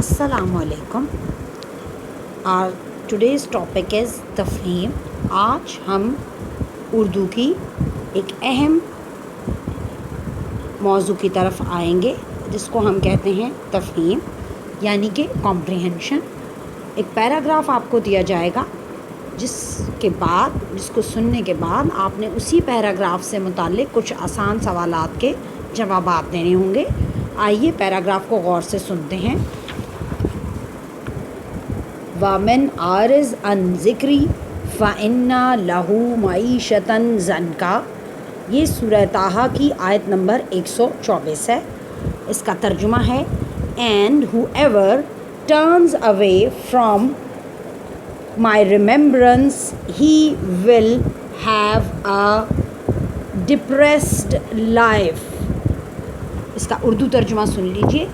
अस्सलाम वालेकुम। Today's topic is तफ़हीम। आज हम उर्दू की एक अहम मौजू की तरफ आएंगे जिसको हम कहते हैं तफ़हीम यानी कि कॉम्प्रिहेंशन। एक पैराग्राफ आपको दिया जाएगा जिसको सुनने के बाद आपने उसी पैराग्राफ से मुताल्लिक़ कुछ आसान सवालात के जवाबात देने होंगे। आइए पैराग्राफ को गौर से सुनते हैं। वमन आरिज़ अन ज़िक्री फ़इन्ना लहू मईशतन ज़नका। ये सूरह ताहा की आयत नंबर 124 है। इसका तर्जुमा है and whoever turns away from my remembrance he will have a depressed life. इसका उर्दू तर्जुमा सुन लीजिए।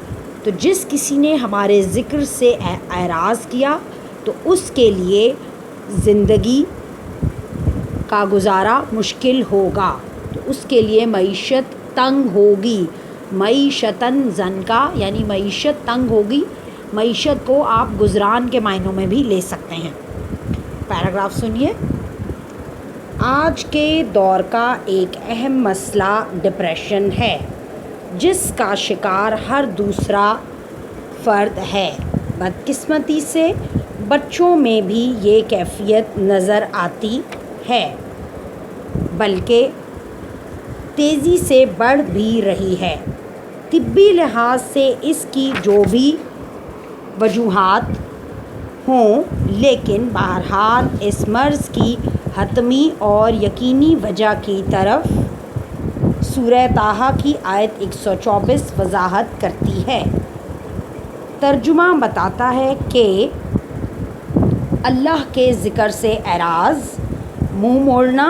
तो जिस किसी ने हमारे ज़िक्र से एराज़ किया तो उसके लिए ज़िंदगी का गुजारा मुश्किल होगा, तो उसके लिए मईशत तंग होगी। मईशतन ज़नका यानी मईशत तंग होगी। मईशत को आप गुज़रान के मायनों में भी ले सकते हैं। पैराग्राफ सुनिए। आज के दौर का एक अहम मसला डिप्रेशन है जिसका शिकार हर दूसरा फ़र्द है। बदकिस्मती से बच्चों में भी ये कैफ़ियत नज़र आती है, बल्कि तेज़ी से बढ़ भी रही है। तिब्बी लिहाज से इसकी जो भी वजूहात हों, लेकिन बहरहाल इस मर्ज़ की हतमी और यकीनी वजह की तरफ सूरह ताहा की आयत 124 वजाहत करती है। तर्जुमा बताता है कि अल्लाह के ज़िक्र से एराज़, मुँह मोड़ना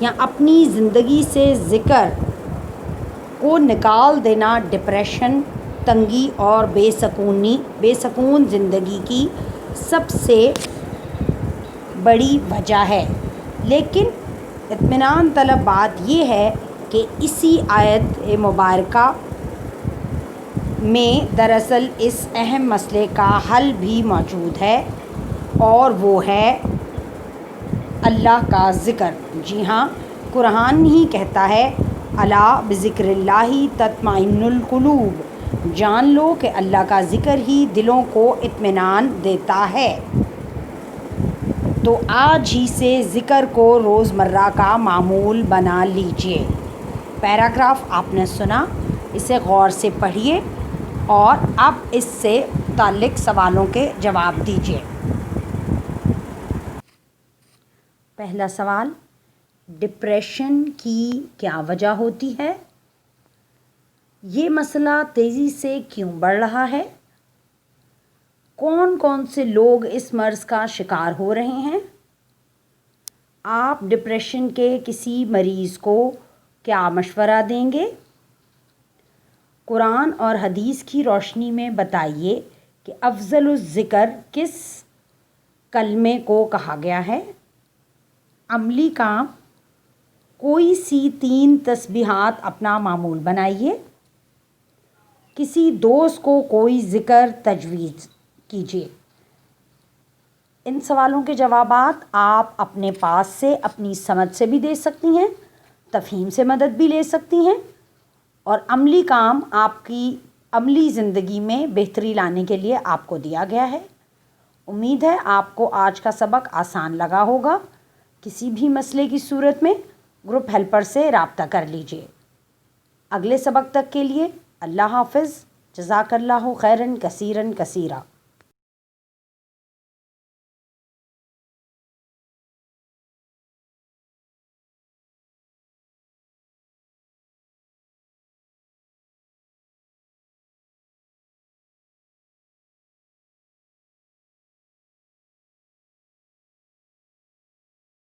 या अपनी ज़िंदगी से ज़िक्र को निकाल देना डिप्रेशन, तंगी और बेसकून ज़िंदगी की सबसे बड़ी वजह है। लेकिन इत्मीनान तलब बात यह है कि इसी आयत मुबारका में दरअसल इस अहम मसले का हल भी मौजूद है, और वो है अल्लाह का ज़िक्र। जी हाँ, कुरान ही कहता है अला बिज़िक्रिल्लाहि तत्माइन्नुल कुलूब। जान लो कि अल्लाह का ज़िक्र ही दिलों को इत्मीनान देता है। तो आज ही से ज़िक्र को रोज़मर्रा का मामूल बना लीजिए। पैराग्राफ आपने सुना, इसे गौर से पढ़िए और अब इससे मुताल्लिक़ सवालों के जवाब दीजिए। पहला सवाल, डिप्रेशन की क्या वजह होती है? ये मसला तेज़ी से क्यों बढ़ रहा है? कौन कौन से लोग इस मर्ज़ का शिकार हो रहे हैं? आप डिप्रेशन के किसी मरीज़ को क्या मशवरा देंगे? कुरान और हदीस की रोशनी में बताइए कि अफ़ज़लुज़ ज़िक्र किस कलमे को कहा गया है? अमली काम, कोई सी 3 तस्बीहात अपना मामूल बनाइए। किसी दोस्त को कोई ज़िक्र तजवीज़ कीजिए। इन सवालों के जवाबात आप अपने पास से, अपनी समझ से भी दे सकती हैं, तफ़हीम से मदद भी ले सकती हैं, और अमली काम आपकी अमली ज़िंदगी में बेहतरी लाने के लिए आपको दिया गया है। उम्मीद है आपको आज का सबक आसान लगा होगा। किसी भी मसले की सूरत में ग्रुप हेल्पर से राब्ता कर लीजिए। अगले सबक तक के लिए अल्लाह हाफ़िज़। जज़ाकल्लाहु खैरन कसीरन कसीरा।